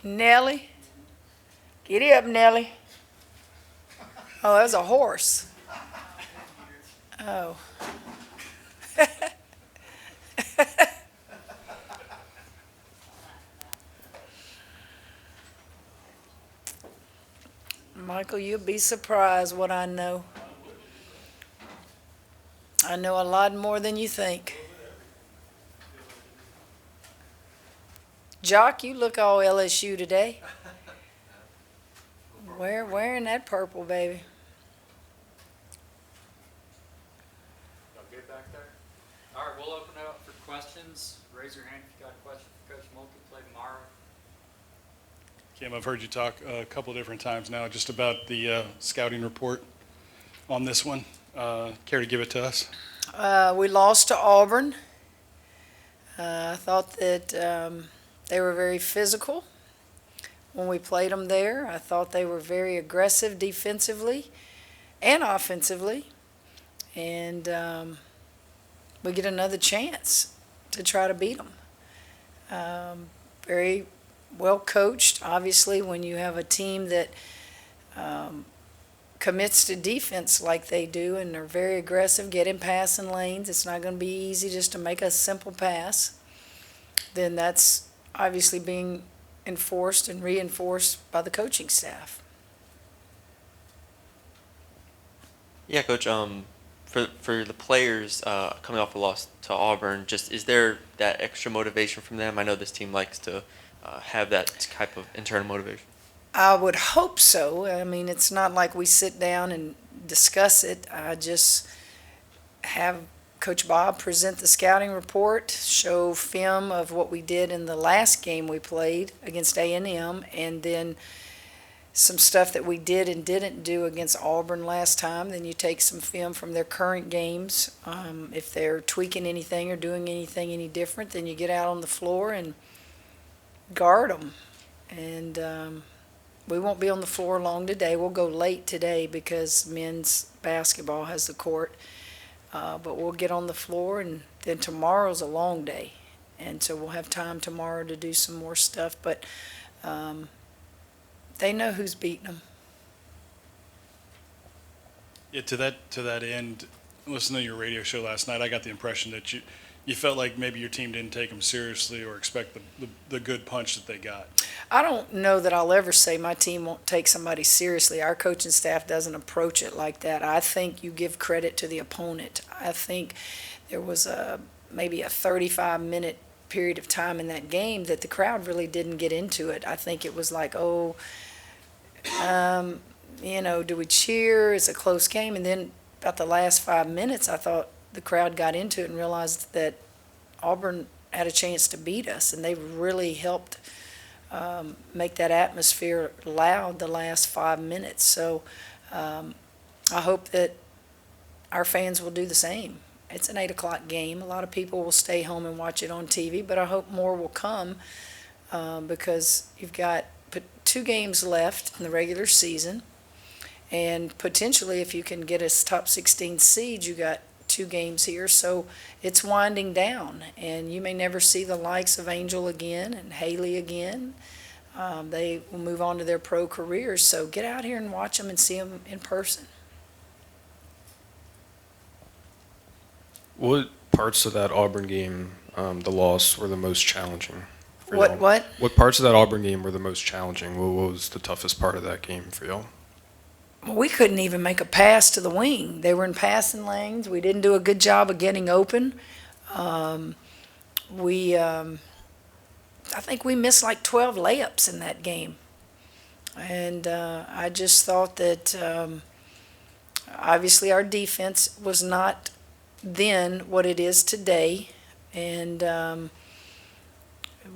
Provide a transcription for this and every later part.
Nellie? Giddy up, Nellie. Oh, that was a horse. Oh. Michael, you'll be surprised what I know. I know a lot more than you think. Jock, you look all LSU today. Wearing that purple, baby. Y'all good back there? All right, we'll open it up for questions. Raise your hand if you got a question for Coach Mulkey. Play tomorrow. Kim, I've heard you talk a couple different times now just about the scouting report on this one. Care to give it to us? We lost to Auburn. I thought that they were very physical when we played them there. I thought they were very aggressive defensively and offensively. And we get another chance to try to beat them. Very well coached, obviously, when you have a team that commits to defense like they do and they're very aggressive, get in passing lanes. It's not going to be easy just to make a simple pass. Then that's obviously being enforced and reinforced by the coaching staff. Yeah, Coach. For the players coming off a loss to Auburn, just is there that extra motivation from them? I know this team likes to have that type of internal motivation. I would hope so. I mean, it's not like we sit down and discuss it. I just have Coach Bob present the scouting report, show film of what we did in the last game we played against A&M, and then some stuff that we did and didn't do against Auburn last time. Then you take some film from their current games. If they're tweaking anything or doing anything any different, then you get out on the floor and guard them. And we won't be on the floor long today. We'll go late today because men's basketball has the court. But we'll get on the floor, and then tomorrow's a long day. And so we'll have time tomorrow to do some more stuff. But they know who's beating them. Yeah, to that end, listening to your radio show last night, I got the impression that you felt like maybe your team didn't take them seriously or expect the good punch that they got. I don't know that I'll ever say my team won't take somebody seriously. Our coaching staff doesn't approach it like that. I think you give credit to the opponent. I think there was maybe a 35-minute period of time in that game that the crowd really didn't get into it. I think it was like, do we cheer? It's a close game. And then about the last 5 minutes, I thought the crowd got into it and realized that Auburn had a chance to beat us, and they really helped make that atmosphere loud the last 5 minutes. So I hope that our fans will do the same. It's an 8 o'clock game. A lot of people will stay home and watch it on TV, but I hope more will come because you've got 2 games left in the regular season, and potentially if you can get us top 16 seed, you got 2 games here. So it's winding down, and you may never see the likes of Angel again and Haley again. They will move on to their pro careers. So get out here and watch them and see them in person. What parts of that Auburn game, the loss, were the most challenging for What? y'all? What? What parts of that Auburn game were the most challenging? What was the toughest part of that game for y'all? Well, we couldn't even make a pass to the wing. They were in passing lanes. We didn't do a good job of getting open. I think we missed like 12 layups in that game. And I just thought that obviously our defense was not then what it is today. And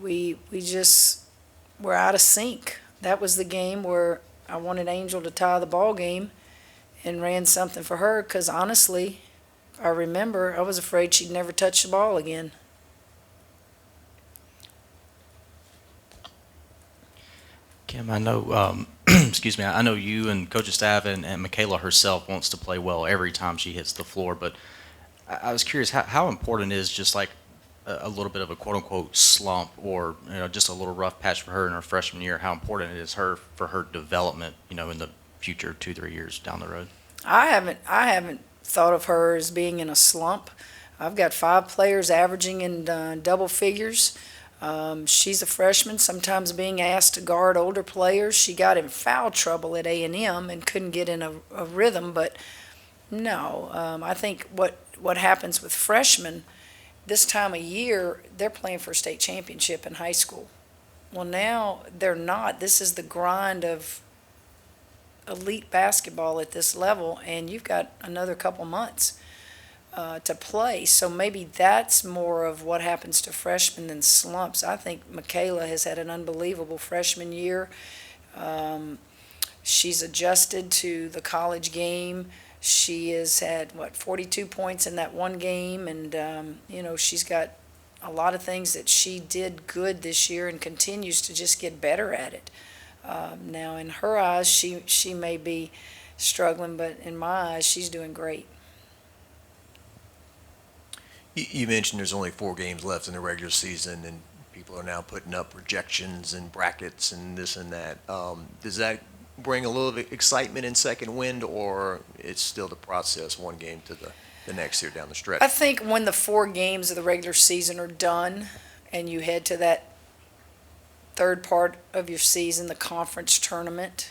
we just were out of sync. That was the game where I wanted Angel to tie the ball game and ran something for her because honestly, I remember I was afraid she'd never touch the ball again. Kim, I know, excuse me, I know you and coaching staff and Michaela herself wants to play well every time she hits the floor, but I was curious how important is just like a little bit of a quote-unquote slump or, just a little rough patch for her in her freshman year, how important it is for her development, in the future 2-3 years down the road? I haven't thought of her as being in a slump. I've got 5 players averaging in double figures. She's a freshman, sometimes being asked to guard older players. She got in foul trouble at A&M and couldn't get in a rhythm, but no. I think what happens with freshmen, this time of year, they're playing for a state championship in high school. Well, now they're not. This is the grind of elite basketball at this level, and you've got another couple months to play. So maybe that's more of what happens to freshmen than slumps. I think Michaela has had an unbelievable freshman year. She's adjusted to the college game. She has had, 42 points in that one game, and, she's got a lot of things that she did good this year and continues to just get better at it. Now, in her eyes, she may be struggling, but in my eyes, she's doing great. You mentioned there's only 4 games left in the regular season, and people are now putting up projections and brackets and this and that. Does that bring a little excitement in second wind, or it's still the process, one game to the next here down the stretch? I think when the 4 games of the regular season are done and you head to that third part of your season, the conference tournament,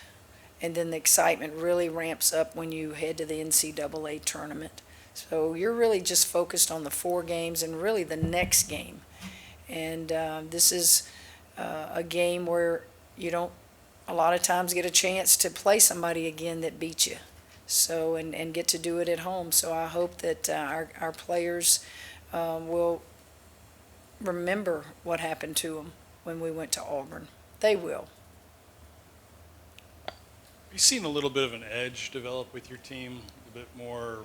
and then the excitement really ramps up when you head to the NCAA tournament. So you're really just focused on the 4 games and really the next game. And this is a game where you don't a lot of times get a chance to play somebody again that beat you. So, and get to do it at home. So I hope that our players will remember what happened to them when we went to Auburn. They will. You seen a little bit of an edge develop with your team, a bit more,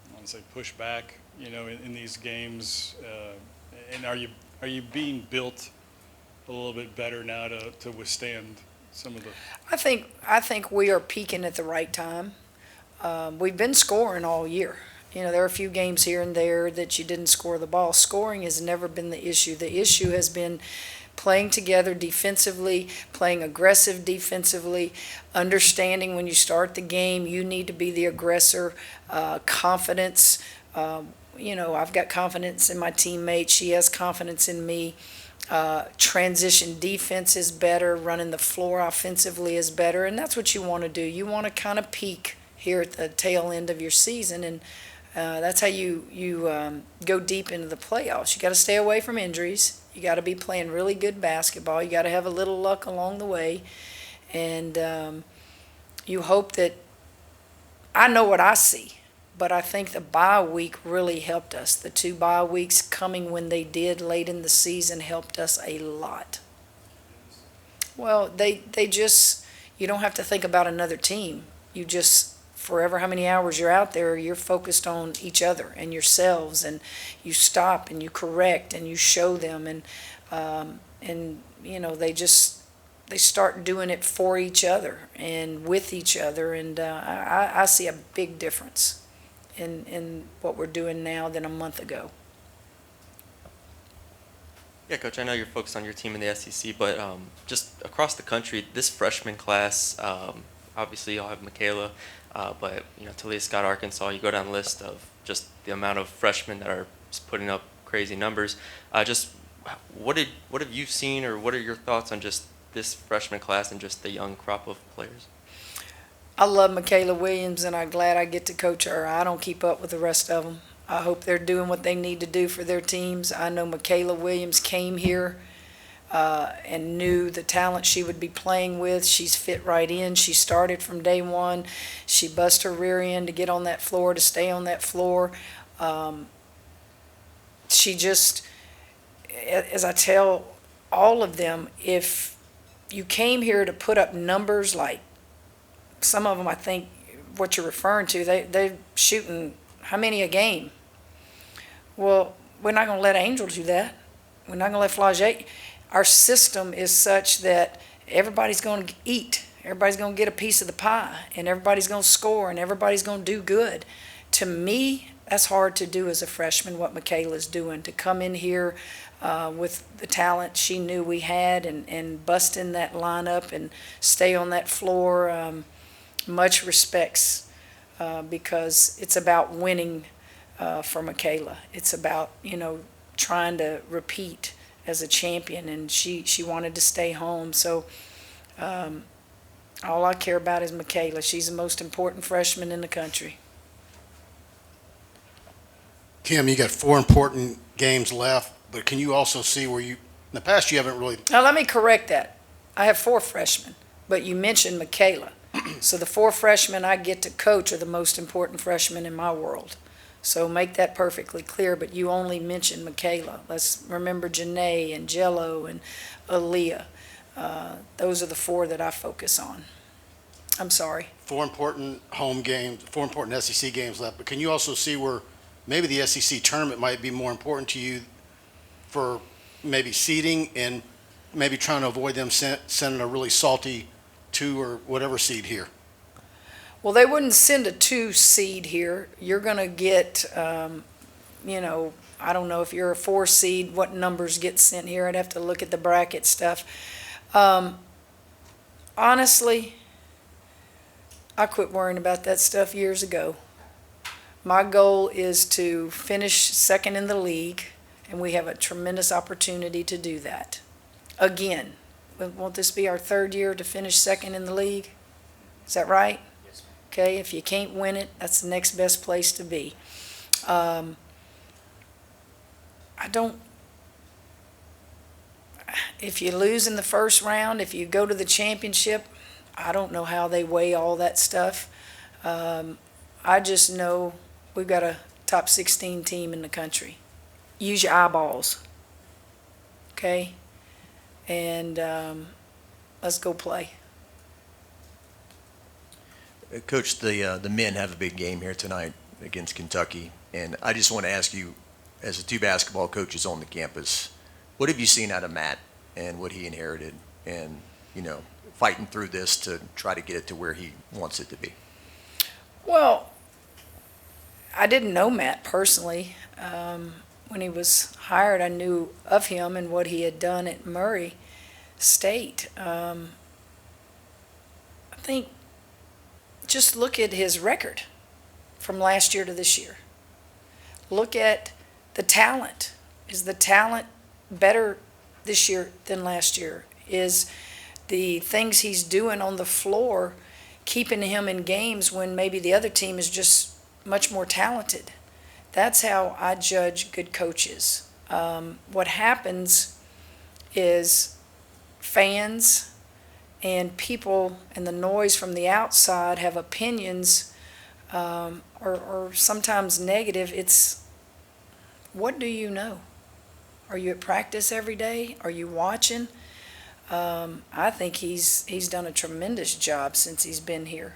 I want to say, push back, in these games, and are you being built a little bit better now to withstand some of the? I think we are peaking at the right time. We've been scoring all year. There are a few games here and there that you didn't score the ball. Scoring has never been the issue. The issue has been playing together defensively, playing aggressive defensively, understanding when you start the game you need to be the aggressor, confidence. I've got confidence in my teammate. She has confidence in me. Transition defense is better. Running the floor offensively is better. And that's what you want to do. You want to kind of peak here at the tail end of your season. And that's how you go deep into the playoffs. You got to stay away from injuries. You got to be playing really good basketball. You got to have a little luck along the way. And you hope that – I know what I see. But I think the bye week really helped us. The 2 bye weeks coming when they did late in the season helped us a lot. Well, they just, you don't have to think about another team. You just, forever how many hours you're out there, you're focused on each other and yourselves, and you stop and you correct and you show them, and they start doing it for each other and with each other, and I see a big difference in what we're doing now than a month ago. Yeah, Coach, I know you're focused on your team in the SEC, but just across the country, this freshman class, obviously you'll have Michaela, but Talia Scott, Arkansas, you go down the list of just the amount of freshmen that are just putting up crazy numbers. Just what have you seen, or what are your thoughts on just this freshman class and just the young crop of players? I love Michaela Williams, and I'm glad I get to coach her. I don't keep up with the rest of them. I hope they're doing what they need to do for their teams. I know Michaela Williams came here and knew the talent she would be playing with. She's fit right in. She started from day one. She bust her rear end to get on that floor, to stay on that floor. She just, as I tell all of them, if you came here to put up numbers like some of them, I think what you're referring to, they're shooting how many a game? Well, we're not going to let Angel do that. We're not going to let Flagey. Our system is such that everybody's going to eat. Everybody's going to get a piece of the pie, and everybody's going to score, and everybody's going to do good. To me, that's hard to do as a freshman, what Michaela's doing, to come in here with the talent she knew we had and bust in that lineup and stay on that floor. Much respects because it's about winning for Michaela. It's about, trying to repeat as a champion, and she wanted to stay home. So all I care about is Michaela. She's the most important freshman in the country. Kim, you got 4 important games left, but can you also see where in the past you haven't really, Now, let me correct that. I have 4 freshmen, but you mentioned Michaela. So the 4 freshmen I get to coach are the most important freshmen in my world. So make that perfectly clear, but you only mentioned Michaela. Let's remember Janae and Jello and Aaliyah. Those are the 4 that I focus on. I'm sorry. 4 important home games, 4 important SEC games left, but can you also see where maybe the SEC tournament might be more important to you for maybe seeding and maybe trying to avoid them sending a really salty 2 or whatever seed here? Well, they wouldn't send a 2 seed here. You're going to get, I don't know if you're a 4 seed, what numbers get sent here. I'd have to look at the bracket stuff. Honestly, I quit worrying about that stuff years ago. My goal is to finish second in the league, and we have a tremendous opportunity to do that. Again, won't this be our 3rd year to finish second in the league? Is that right? Yes, ma'am. Okay, if you can't win it, that's the next best place to be. If you lose in the first round, if you go to the championship, I don't know how they weigh all that stuff. I just know we've got a top 16 team in the country. Use your eyeballs, okay? And let's go play. Coach, the men have a big game here tonight against Kentucky, and I just want to ask you, as the 2 basketball coaches on the campus, what have you seen out of Matt and what he inherited, and fighting through this to try to get it to where he wants it to be? Well, I didn't know Matt personally. When he was hired, I knew of him and what he had done at Murray State. I think just look at his record from last year to this year. Look at the talent. Is the talent better this year than last year? Is the things he's doing on the floor keeping him in games when maybe the other team is just much more talented? That's how I judge good coaches. What happens is fans and people and the noise from the outside have opinions or sometimes negative. It's, what do you know? Are you at practice every day? Are you watching? I think he's done a tremendous job since he's been here.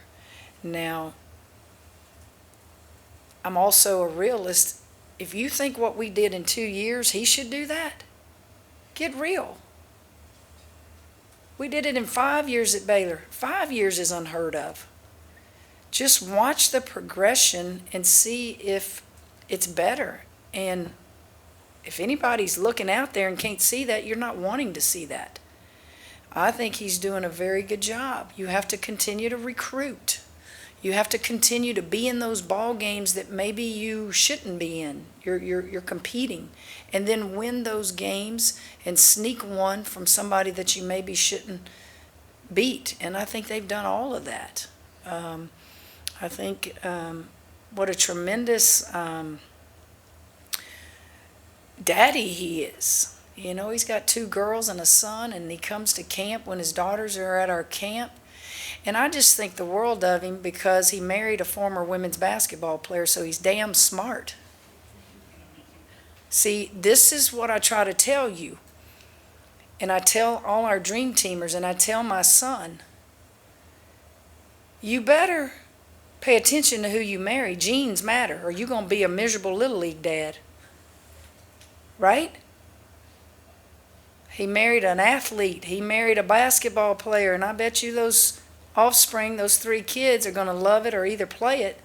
Now, I'm also a realist. If you think what we did in 2 years, he should do that, get real. We did it in 5 years at Baylor. 5 years is unheard of. Just watch the progression and see if it's better. And if anybody's looking out there and can't see that, you're not wanting to see that. I think he's doing a very good job. You have to continue to recruit. You have to continue to be in those ball games that maybe you shouldn't be in. You're competing. And then win those games and sneak one from somebody that you maybe shouldn't beat. And I think they've done all of that. I think what a tremendous daddy he is. He's got 2 girls and a son, and he comes to camp when his daughters are at our camp. And I just think the world of him because he married a former women's basketball player, so he's damn smart. See, this is what I try to tell you. And I tell all our dream teamers, and I tell my son, you better pay attention to who you marry. Genes matter, or you're going to be a miserable little league dad. Right? He married an athlete. He married a basketball player, and I bet you those offspring, those 3 kids, are going to love it or either play it.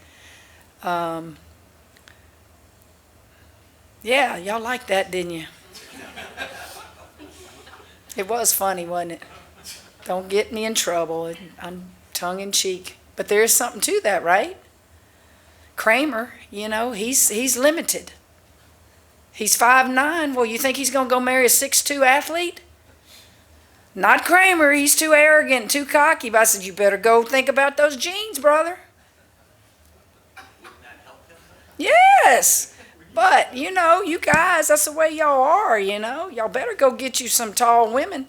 Yeah, y'all liked that, didn't you? It was funny, wasn't it? Don't get me in trouble. I'm tongue in cheek. But there is something to that, right? Kramer, he's limited. He's 5'9". Well, you think he's going to go marry a 6'2" athlete? Not Kramer. He's too arrogant, too cocky. But I said, you better go think about those genes, brother. Yes. But, you guys, that's the way y'all are, Y'all better go get you some tall women.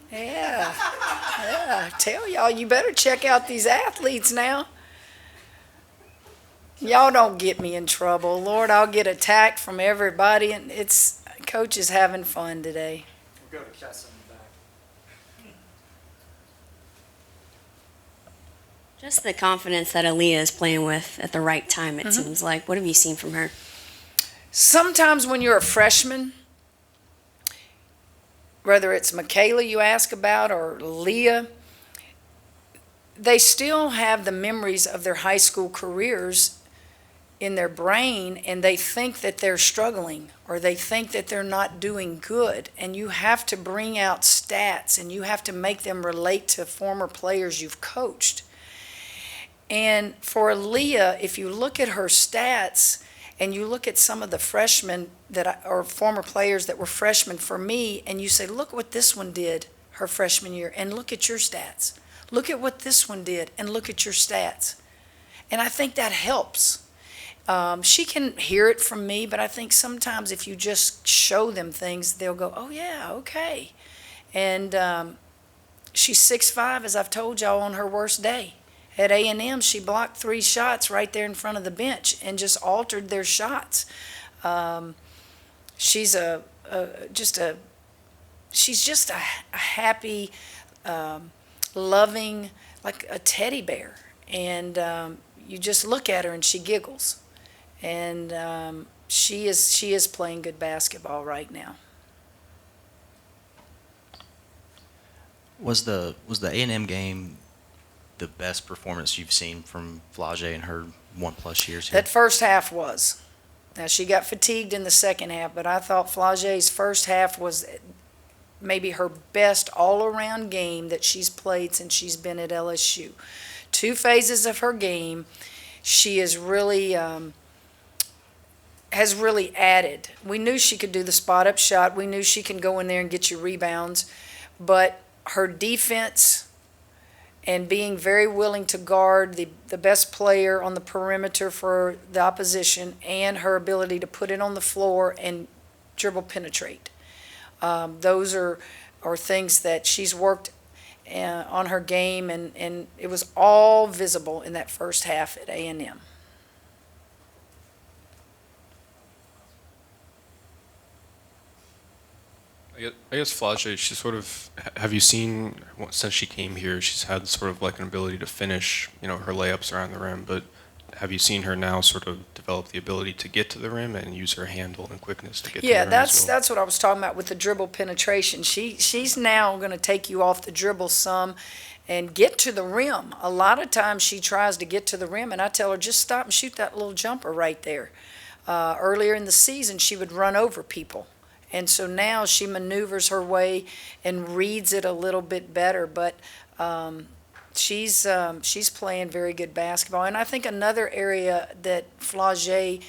Yeah. Yeah. I tell y'all, you better check out these athletes now. Y'all don't get me in trouble. Lord, I'll get attacked from everybody, and Coach is having fun today. We'll go to Kessa in the back. Just the confidence that Aaliyah is playing with at the right time, it seems like. What have you seen from her? Sometimes when you're a freshman, whether it's Michaela you ask about or Leah, they still have the memories of their high school careers in their brain, and they think that they're struggling or they think that they're not doing good. And you have to bring out stats and you have to make them relate to former players you've coached. And for Leah, if you look at her stats and you look at some of the freshmen or former players that were freshmen for me, and you say, look what this one did her freshman year, and look at your stats. Look at what this one did, and look at your stats. And I think that helps. She can hear it from me, but I think sometimes if you just show them things, they'll go, oh, yeah, okay. And she's 6'5", as I've told y'all, on her worst day. At A&M, she blocked 3 shots right there in front of the bench and just altered their shots. She's just a happy, loving, like a teddy bear. And you just look at her and she giggles. And she is playing good basketball right now. Was the A&M game the best performance you've seen from Flage in her 1+ years here? That first half was. Now, she got fatigued in the second half, but I thought Flage's first half was maybe her best all-around game that she's played since she's been at LSU. 2 phases of her game, she is really has really added. We knew she could do the spot-up shot. We knew she can go in there and get you rebounds. But her defense and being very willing to guard the best player on the perimeter for the opposition, and her ability to put it on the floor and dribble penetrate. Those are things that she's worked on her game, and it was all visible in that first half at A&M. I guess Flage, she sort of, have you seen, since she came here, she's had sort of like an ability to finish, her layups around the rim, but have you seen her now sort of develop the ability to get to the rim and use her handle and quickness to get to the rim as well? That's what I was talking about with the dribble penetration. She's now going to take you off the dribble some and get to the rim. A lot of times she tries to get to the rim, and I tell her, just stop and shoot that little jumper right there. Earlier in the season, she would run over people. And so now she maneuvers her way and reads it a little bit better. But she's playing very good basketball. And I think another area that Flage,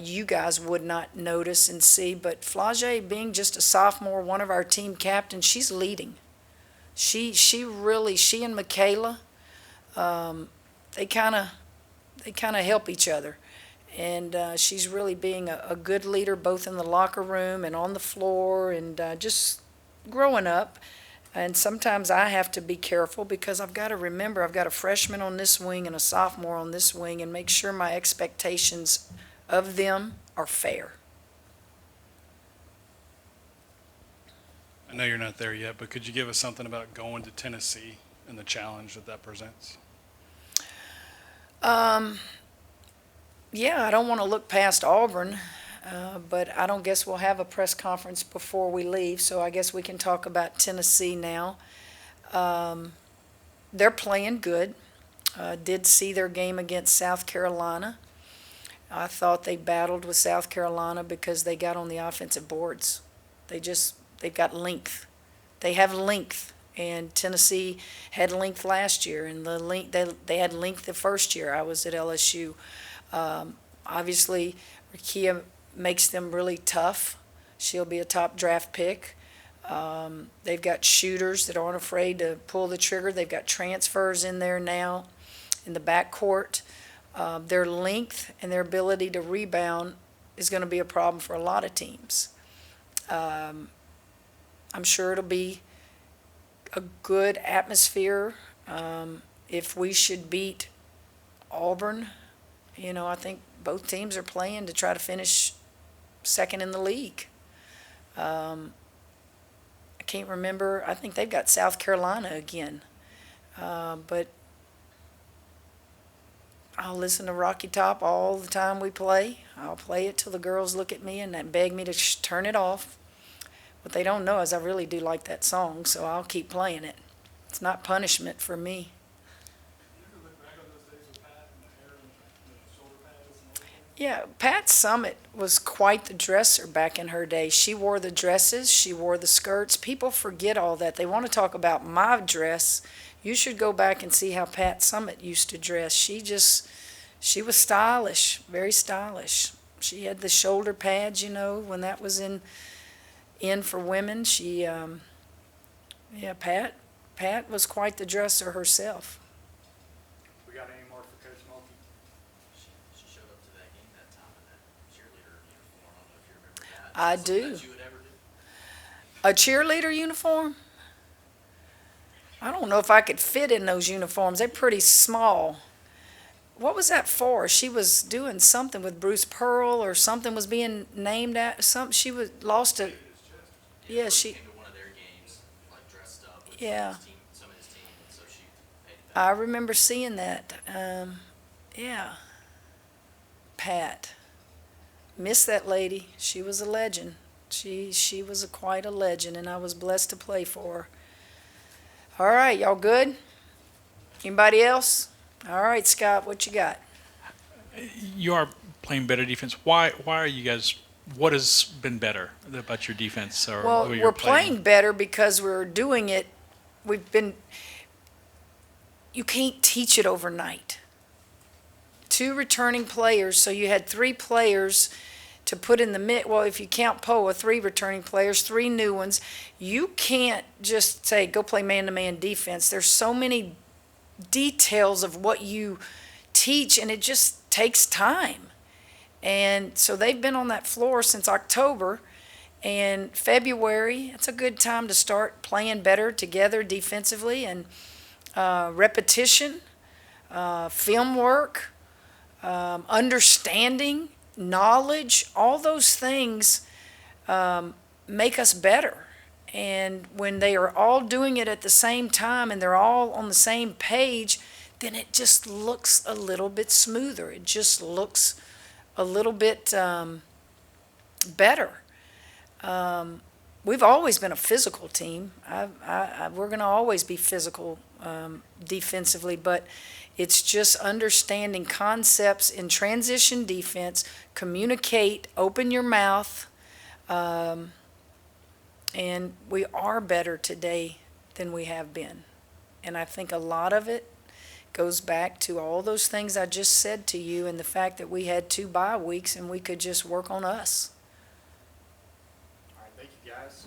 you guys would not notice and see, but Flage being just a sophomore, one of our team captains, she's leading. She and Michaela, they kind of help each other. And she's really being a good leader both in the locker room and on the floor, and just growing up. And sometimes I have to be careful because I've got to remember I've got a freshman on this wing and a sophomore on this wing, and make sure my expectations of them are fair. I know you're not there yet, but could you give us something about going to Tennessee and the challenge that presents? Yeah, I don't want to look past Auburn, but I don't guess we'll have a press conference before we leave, so I guess we can talk about Tennessee now. they're playing good. Did see their game against South Carolina. I thought they battled with South Carolina because they got on the offensive boards. They've got length. They have length, and Tennessee had length last year, and they had length the first year I was at LSU. Obviously, Rakia makes them really tough. She'll be a top draft pick. They've got shooters that aren't afraid to pull the trigger. They've got transfers in there now in the backcourt. Their length and their ability to rebound is going to be a problem for a lot of teams. I'm sure it'll be a good atmosphere. If we should beat Auburn, I think both teams are playing to try to finish second in the league. I can't remember. I think they've got South Carolina again. But I'll listen to Rocky Top all the time we play. I'll play it till the girls look at me and beg me to turn it off. What they don't know is I really do like that song, so I'll keep playing it. It's not punishment for me. Yeah, Pat Summitt was quite the dresser back in her day. She wore the dresses, she wore the skirts. People forget all that. They want to talk about my dress. You should go back and see how Pat Summitt used to dress. She was stylish, very stylish. She had the shoulder pads, when that was in for women. Pat was quite the dresser herself. We got any more for Coach Mulkey? She showed up to that game that time in that cheerleader uniform. I don't know if you remember that. I Something do. that you would ever do? A cheerleader uniform? I don't know if I could fit in those uniforms. They're pretty small. What was that for? She was doing something with Bruce Pearl, or something was being named at something. She was lost a. Yeah, She she. came to one of their games, like dressed up with Yeah. some of his team, and so she paid that. I remember seeing that. Yeah. Pat. Miss that lady. She was a legend. She was quite a legend, and I was blessed to play for her. All right, y'all good? Anybody else? All right, Scott, what you got? You are playing better defense. Why are you guys? What has been better about your defense? Or Well, who we're you're playing better because we're doing it. You can't teach it overnight. 2 returning players, so you had 3 players to put in the mix. Well, if you count Poa, 3 returning players, 3 new ones. You can't just say, go play man-to-man defense. There's so many details of what you teach, and it just takes time. And so they've been on that floor since October, and February, it's a good time to start playing better together defensively, and repetition, film work, understanding, knowledge, all those things make us better. And when they are all doing it at the same time and they're all on the same page, then it just looks a little bit smoother. It just looks a little bit better. We've always been a physical team. We're going to always be physical defensively, but it's just understanding concepts in transition defense, communicate, open your mouth, and we are better today than we have been. And I think a lot of it goes back to all those things I just said to you, and the fact that we had 2 bye weeks and we could just work on us. All right, thank you, guys.